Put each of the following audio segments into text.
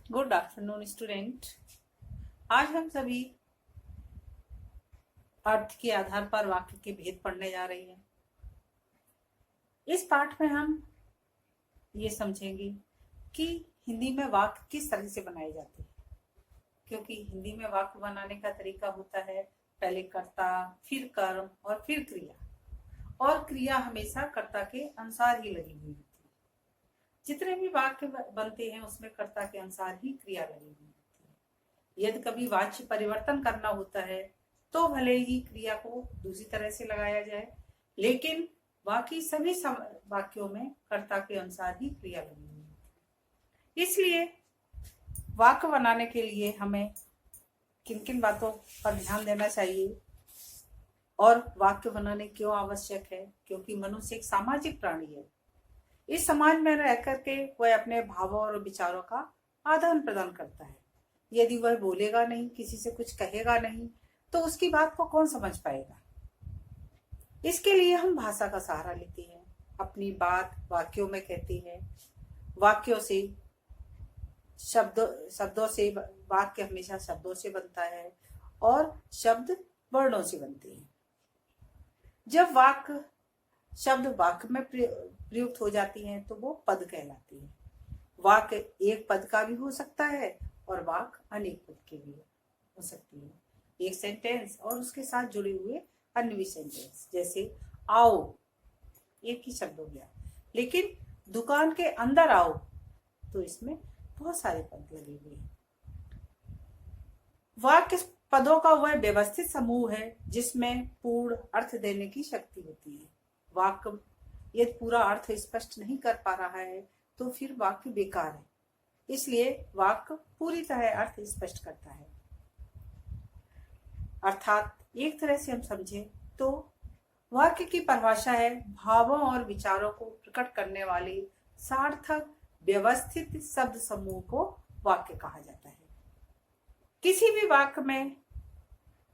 Good afternoon student. आज हम सभी अर्थ के आधार पर वाक्य के भेद पढ़ने जा रहे हैं। इस पाठ में हम ये समझेंगे कि हिंदी में वाक्य किस तरह से बनाए जाते हैं, क्योंकि हिंदी में वाक्य बनाने का तरीका होता है पहले कर्ता, फिर कर्म और फिर क्रिया, और क्रिया हमेशा कर्ता के अनुसार ही लगी हुई होती है। जितने भी वाक्य बनते हैं उसमें कर्ता के अनुसार ही क्रिया लगी हुई होती है। यदि कभी वाच्य परिवर्तन करना होता है तो भले ही क्रिया को दूसरी तरह से लगाया जाए, लेकिन बाकी सभी वाक्यों में कर्ता के अनुसार ही क्रिया लगी हुई है। इसलिए वाक्य बनाने के लिए हमें किन किन बातों पर ध्यान देना चाहिए और वाक्य बनाने क्यों आवश्यक है, क्योंकि मनुष्य एक सामाजिक प्राणी है। इस समाज में रह करके वह अपने भावों और विचारों का आदान प्रदान करता है। यदि वह बोलेगा नहीं, किसी से कुछ कहेगा नहीं, तो उसकी बात को कौन समझ पाएगा। इसके लिए हम भाषा का सहारा लेते हैं, अपनी बात वाक्यों में कहते हैं। वाक्यों से शब्दों से वाक्य हमेशा शब्दों से बनता है और शब्द वर्णों से बनते हैं। जब शब्द वाक्य में प्रयुक्त हो जाती हैं तो वो पद कहलाती है। वाक्य एक पद का भी हो सकता है और वाक्य अनेक पद के भी हो सकती है। एक सेंटेंस और उसके साथ जुड़े हुए अन्य भी सेंटेंस, जैसे आओ एक ही शब्द हो गया, लेकिन दुकान के अंदर आओ तो इसमें बहुत सारे पद लगे हुए हैं। वाक्य पदों का वह व्यवस्थित समूह है जिसमें पूर्ण अर्थ देने की शक्ति होती है। वाक्य यदि पूरा अर्थ स्पष्ट नहीं कर पा रहा है तो फिर वाक्य बेकार है। इसलिए वाक्य पूरी तरह अर्थ स्पष्ट करता है। अर्थात एक तरह से हम समझें तो वाक्य की परिभाषा है भावों और विचारों को प्रकट करने वाले सार्थक व्यवस्थित शब्द समूह को वाक्य कहा जाता है। किसी भी वाक्य में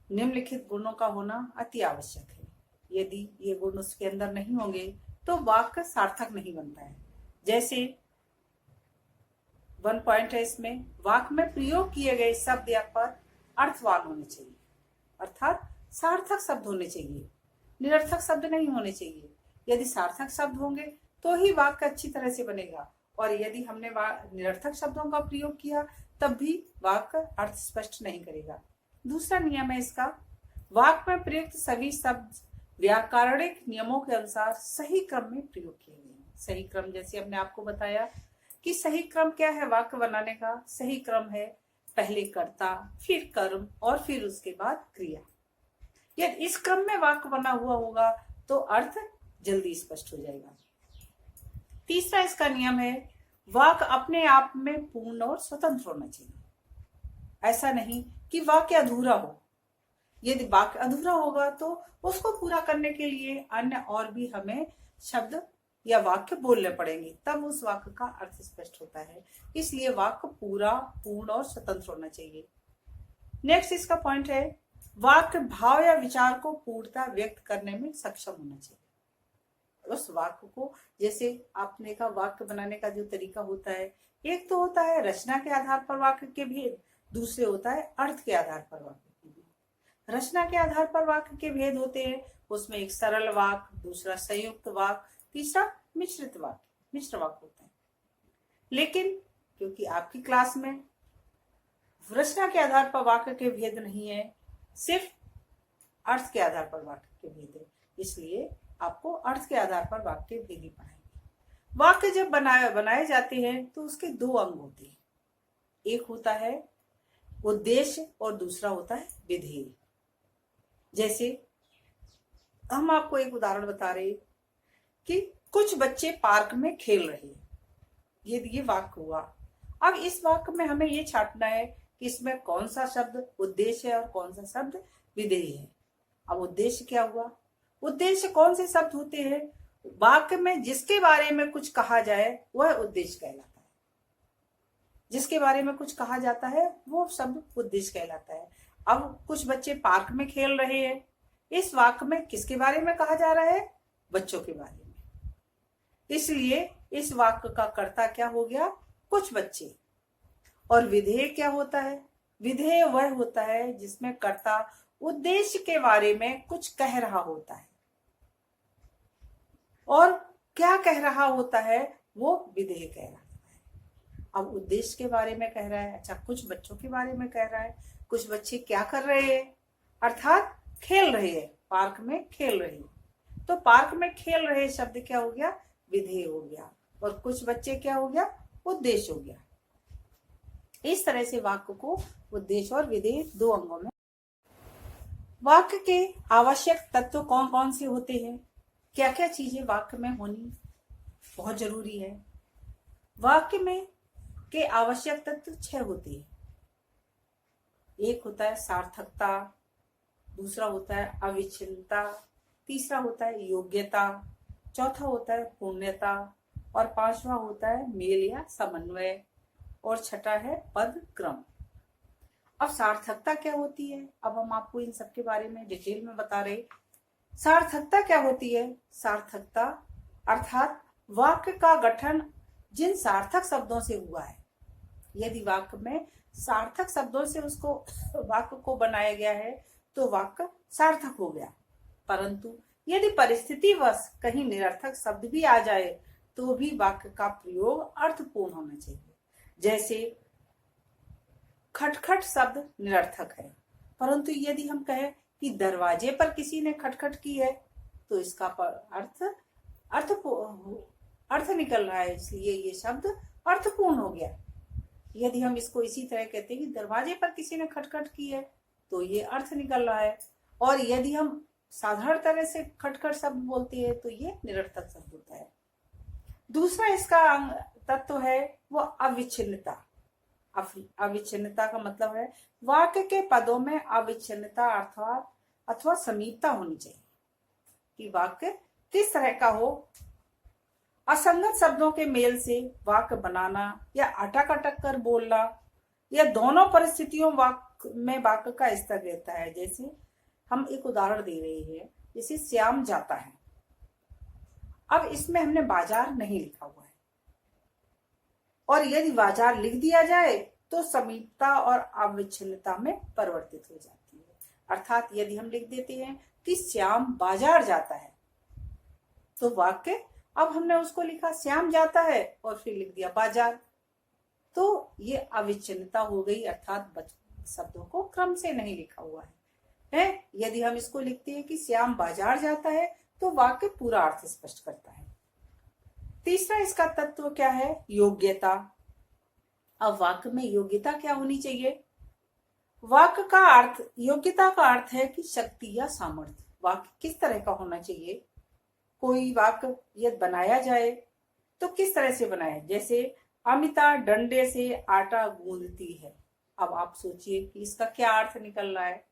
निम्नलिखित गुणों का होना अति आवश्यक है। यदि ये गुण उसके अंदर नहीं होंगे तो वाक्य सार्थक नहीं बनता है। जैसे 1 पॉइंट है इसमें, वाक्य में प्रयोग किए गए शब्द या पद अर्थवान होने चाहिए, अर्थात सार्थक शब्द होने चाहिए, निरर्थक शब्द नहीं होने चाहिए। यदि सार्थक शब्द होंगे तो ही वाक्य अच्छी तरह से बनेगा, और यदि हमने निरर्थक शब्दों का प्रयोग किया तब भी वाक्य अर्थ स्पष्ट नहीं करेगा। दूसरा नियम है इसका, वाक्य में प्रयुक्त सभी शब्द व्याकरणिक नियमों के अनुसार सही क्रम में प्रयोग किए गए। सही क्रम, जैसे हमने आपको बताया कि सही क्रम क्या है वाक्य बनाने का। सही क्रम है पहले कर्ता, फिर कर्म और फिर उसके बाद क्रिया। यदि इस क्रम में वाक्य बना हुआ होगा तो अर्थ जल्दी स्पष्ट हो जाएगा। तीसरा इसका नियम है, वाक्य अपने आप में पूर्ण और स्वतंत्र होना चाहिए। ऐसा नहीं कि वाक्य अधूरा हो। यदि वाक्य अधूरा होगा तो उसको पूरा करने के लिए अन्य और भी हमें शब्द या वाक्य बोलने पड़ेंगे, तब उस वाक्य का अर्थ स्पष्ट होता है। इसलिए वाक्य पूरा, पूर्ण और स्वतंत्र होना चाहिए। नेक्स्ट इसका पॉइंट है, वाक्य भाव या विचार को पूर्णता व्यक्त करने में सक्षम होना चाहिए। उस वाक्य को, जैसे आपने कहा वाक्य बनाने का जो तरीका होता है, एक तो होता है रचना के आधार पर वाक्य के भेद, दूसरे होता है अर्थ के आधार पर वाक्य के भेद। रचना के आधार पर वाक्य के भेद होते हैं, उसमें एक सरल वाक्य, दूसरा संयुक्त वाक्य, तीसरा मिश्रित वाक्य, मिश्र वाक्य होता है। लेकिन क्योंकि आपकी क्लास में रचना के आधार पर वाक्य के भेद नहीं है, सिर्फ अर्थ के आधार पर वाक्य के भेद है, इसलिए आपको अर्थ के आधार पर वाक्य भेद ही पढ़ाएंगे। वाक्य जब बनाए जाते हैं तो उसके दो अंग होते हैं, एक होता है उद्देश्य और दूसरा होता है विधेय। जैसे हम आपको एक उदाहरण बता रहे कि कुछ बच्चे पार्क में खेल रहे हैं, ये वाक्य हुआ। अब इस वाक्य में हमें ये छांटना है कि इसमें कौन सा शब्द उद्देश्य है और कौन सा शब्द विधेय है। अब उद्देश्य क्या हुआ, उद्देश्य कौन से शब्द होते हैं, वाक्य में जिसके बारे में कुछ कहा जाए वह उद्देश्य कहलाता है। जिसके बारे में कुछ कहा जाता है वो शब्द उद्देश्य कहलाता है। अब कुछ बच्चे पार्क में खेल रहे हैं, इस वाक्य में किसके बारे में कहा जा रहा है, बच्चों के बारे में। इसलिए इस वाक्य का कर्ता क्या हो गया, कुछ बच्चे, और विधेय क्या होता है? विधेय वह होता है जिसमें कर्ता उद्देश्य के बारे में कुछ कह रहा होता है। और क्या कह रहा होता है? वो विधेय कह रहा है। अब उद्देश्य के बारे में कह रहा है, अच्छा कुछ बच्चों के बारे में कह रहा है। कुछ बच्चे क्या कर रहे हैं? अर्थात खेल रहे हैं, पार्क में खेल रहे हैं। तो पार्क में खेल रहे शब्द क्या हो गया? विधेय हो गया। और कुछ बच्चे क्या हो गया? उद्देश्य हो गया। इस तरह से वाक्य को उद्देश्य और विधेय दो अंगों में। वाक्य के आवश्यक तत्व कौन कौन से होते हैं? क्या क्या चीजें वाक्य में होनी बहुत जरूरी है? वाक्य में के आवश्यक तत्व 6 होते हैं। एक होता है सार्थकता, दूसरा होता है अविच्छिन्नता, तीसरा होता है योग्यता, चौथा होता है पूर्णता, और पांचवा होता है मेल या समन्वय, और छठा है पद क्रम। अब सार्थकता क्या होती है? अब हम आपको इन सब के बारे में डिटेल में बता रहे। सार्थकता क्या होती है? सार्थकता अर्थात वाक्य का गठन जिन सार्थक शब्दों से हुआ है। यदि वाक्य में सार्थक शब्दों से उसको वाक्य को बनाया गया है तो वाक्य सार्थक हो गया। परंतु यदि परिस्थितिवश कहीं निरर्थक शब्द भी आ जाए तो भी वाक्य का प्रयोग अर्थपूर्ण होना चाहिए। जैसे खटखट शब्द निरर्थक है, परंतु यदि हम कहें कि दरवाजे पर किसी ने खटखट की है तो इसका अर्थ निकल रहा है, इसलिए ये शब्द अर्थपूर्ण हो गया। यदि हम इसको इसी तरह कहते हैं कि दरवाजे पर किसी ने खटखट की है तो ये अर्थ निकल रहा है। और यदि हम साधारण तरह से खटखट शब्द बोलते हैं तो ये निरर्थक शब्द होता है। दूसरा इसका तत्व है वो अविच्छिन्नता। अविच्छिन्नता का मतलब है वाक्य के पदों में अविच्छिन्नता अर्थात अथवा समीपता होनी चाहिए कि वाक्य किस तरह का हो। असंगत शब्दों के मेल से वाक्य बनाना या अटक अटक कर बोलना, या दोनों परिस्थितियों में वाक्य का स्तर रहता है। जैसे हम एक उदाहरण दे रहे हैं, जैसे श्याम जाता है। अब इसमें हमने बाजार नहीं लिखा हुआ है, और यदि बाजार लिख दिया जाए तो समीपता और अविच्छिन्नता में परिवर्तित हो जाती है। अर्थात यदि हम लिख देते हैं कि श्याम बाजार जाता है तो वाक्य, अब हमने उसको लिखा श्याम जाता है और फिर लिख दिया बाजार, तो ये अविच्छिन्नता हो गई। अर्थात शब्दों को क्रम से नहीं लिखा हुआ है। यदि हम इसको लिखते हैं कि श्याम बाजार जाता है तो वाक्य पूरा अर्थ स्पष्ट करता है। तीसरा इसका तत्व क्या है? योग्यता। अब वाक्य में योग्यता क्या होनी चाहिए? वाक्य का अर्थ, योग्यता का अर्थ है कि शक्ति या सामर्थ्य। वाक्य किस तरह का होना चाहिए? कोई वाक्य यदि बनाया जाए तो किस तरह से बनाए? जैसे अमिता डंडे से आटा गूंदती है। अब आप सोचिए कि इसका क्या अर्थ निकल रहा है?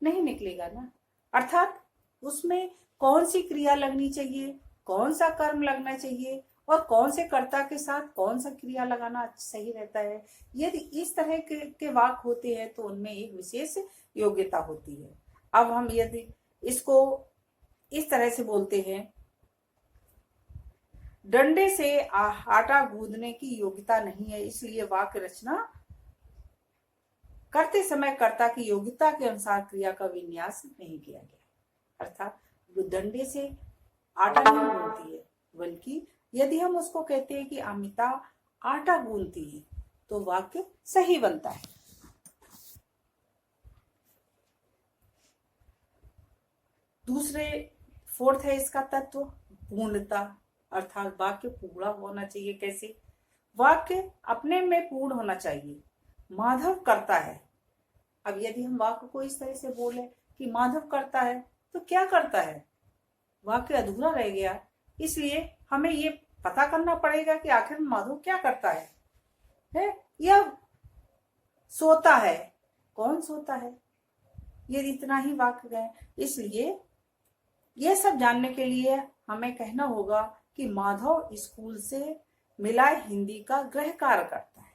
नहीं निकलेगा ना। अर्थात उसमें कौन सी क्रिया लगनी चाहिए, कौन सा कर्म लगना चाहिए, और कौन से कर्ता के साथ कौन सा क्रिया लगाना सही रहता है। यदि इस तरह के वाक्य होते हैं तो उनमें एक विशेष योग्यता होती है। अब हम यदि इसको इस तरह से बोलते हैं, डंडे से आटा गूंदने की योग्यता नहीं है, इसलिए वाक्य रचना करते समय कर्ता की योग्यता के अनुसार क्रिया का विन्यास नहीं किया गया। अर्थात डंडे से आटा नहीं गूंदती है, बल्कि यदि हम उसको कहते हैं कि अमिता आटा गूंदती है तो वाक्य सही बनता है। दूसरे फोर्थ है इसका तत्व पूर्णता। अर्थात वाक्य पूरा होना चाहिए। कैसे? वाक्य अपने में पूर्ण होना चाहिए। माधव करता है। अब यदि हम वाक्य को इस तरह से बोले कि माधव करता है तो क्या करता है? वाक्य अधूरा रह गया। इसलिए हमें ये पता करना पड़ेगा कि आखिर माधव क्या करता है या सोता है। कौन सोता है? ये इतना ही वाक्य गए। इसलिए ये सब जानने के लिए हमें कहना होगा कि माधव स्कूल से मिला हिंदी का गृह कार्य करता है।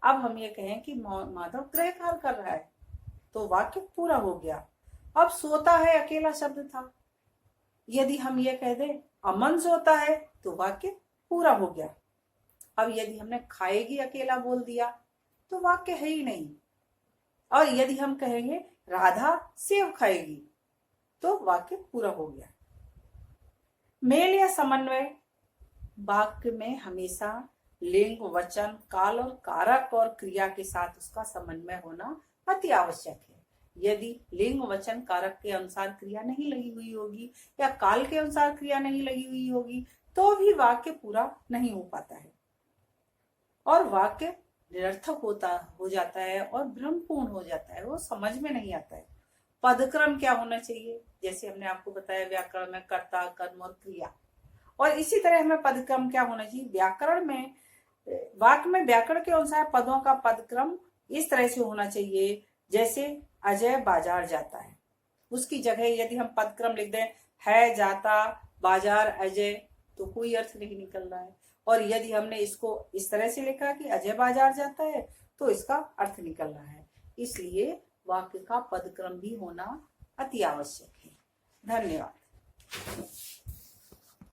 अब हम ये कहें कि माधव गृह कार्य कर रहा है तो वाक्य पूरा हो गया। अब सोता है अकेला शब्द था। यदि हम ये कह दें अमन सोता है तो वाक्य पूरा हो गया। अब यदि हमने खाएगी अकेला बोल दिया तो वाक्य है ही नहीं। और यदि हम कहेंगे राधा सेब खाएगी तो वाक्य पूरा हो गया। मेल या समन्वय वाक्य में हमेशा लिंग, वचन, काल और कारक और क्रिया के साथ उसका समन्वय होना अति आवश्यक है। यदि लिंग, वचन, कारक के अनुसार क्रिया नहीं लगी हुई होगी या काल के अनुसार क्रिया नहीं लगी हुई होगी तो भी वाक्य पूरा नहीं हो पाता है और वाक्य निरर्थक हो जाता है और भ्रमपूर्ण हो जाता है, वो समझ में नहीं आता है। पदक्रम क्या होना चाहिए, जैसे हमने आपको बताया व्याकरण में कर्ता, कर्म और क्रिया, और इसी तरह हमें पदक्रम क्या होना चाहिए व्याकरण में। वाक्य में व्याकरण के अनुसार पदों का पदक्रम इस तरह से होना चाहिए, जैसे अजय बाजार जाता है, उसकी जगह यदि हम पदक्रम लिख दें है जाता बाजार अजय तो कोई अर्थ नहीं निकल रहा है। और यदि हमने इसको इस तरह से लिखा कि अजय बाजार जाता है तो इसका अर्थ निकल रहा है। इसलिए वाक्य का पदक्रम भी होना अति आवश्यक है। धन्यवाद।